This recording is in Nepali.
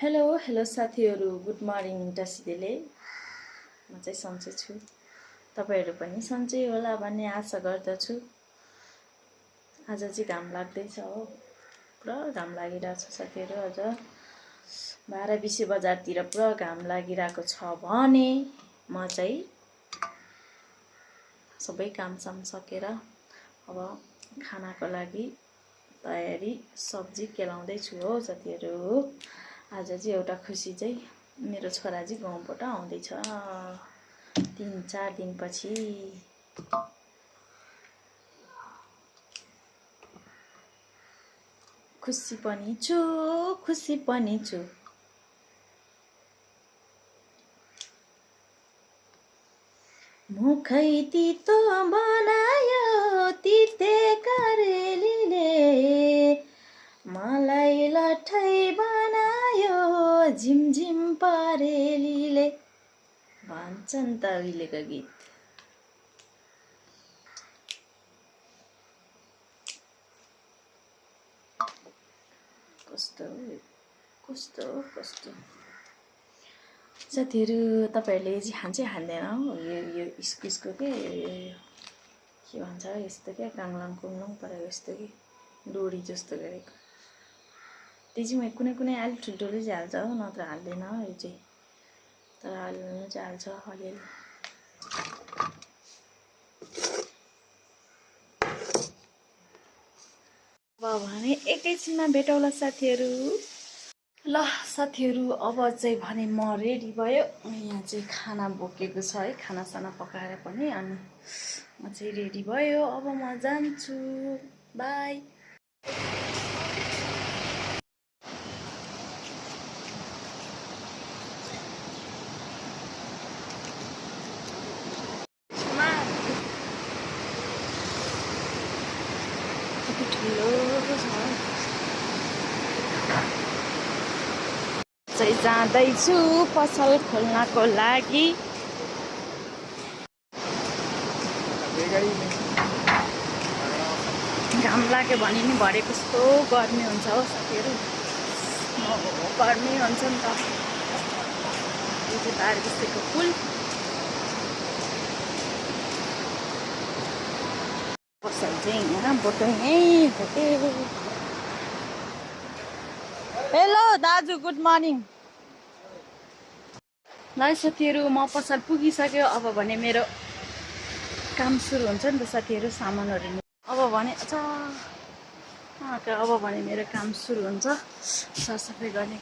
हेलो हेलो साथीहरू, गुड मर्निङ टसिदेले। म चाहिँ सन्चै छु, तपाईहरु पनि सन्चै होला भन्ने आशा गर्दछु। आज चाहिँ घाम लाग्दैछ हो, पुरा घाम लागिरहेछ साथीहरू। आज 12-20 बजारतिर पुरा घाम लागिरहेको छ भने म चाहिँ सबै कामसाम सकेर अब खानाको लागि तयारी सब्जी केलाउँदै छु हो साथीहरू। आज चाहिँ एउटा खुसी चाहिँ मेरो छोरा चाहिँ गाउँबाट आउँदैछ 3-4 दिनपछि। खुसी पनि छु। मुखै तितो बनायो तिते करेलीले, मलाई लठै बनायो झिमझिम परेलीले, भन्छन् त उहिलेको गीत। कस्तो साथीहरू, तपाईहरुले चाहिँ खाँदैन हो यो इस्कुसको के भन्छ यस्तो के काङलाङ कुङलुङ परेको यस्तो कि डोरी जस्तो गरेको। त्यो चाहिँ कुनै अलि ठुल्ठुलो चाहिँ हाल्छ हो, नत्र हाल्दैन हो यो चाहिँ, तर हाल्नु चाहिँ हाल्छ अलिअलि। अब भने एकैछिनमा भेटौँला साथीहरू। ल साथीहरू, अब चाहिँ भने म रेडी भयो। यहाँ चाहिँ खाना बोकेको छ है, खानासाना पकाएर पनि। अनि म चाहिँ रेडी भयो, अब म जान्छु। बाई। चाहिँ जाँदैछु पसल खोल्नको लागि। घाम लाग्यो भने नि भरे कस्तो गर्मी हुन्छ हो साथीहरू, गर्मी हुन्छ नि त। यो चाहिँ बारबिसेको पुल, पसल चाहिँ यहाँ बोटै होटे। हेलो दाजु, गुड मर्निङ। ल साथीहरू, म पसल पुगिसक्यो। अब भने मेरो काम सुरु हुन्छ नि त साथीहरू, सामानहरू अब भने मेरो काम सुरु हुन्छ, सरसफाइ गर्ने।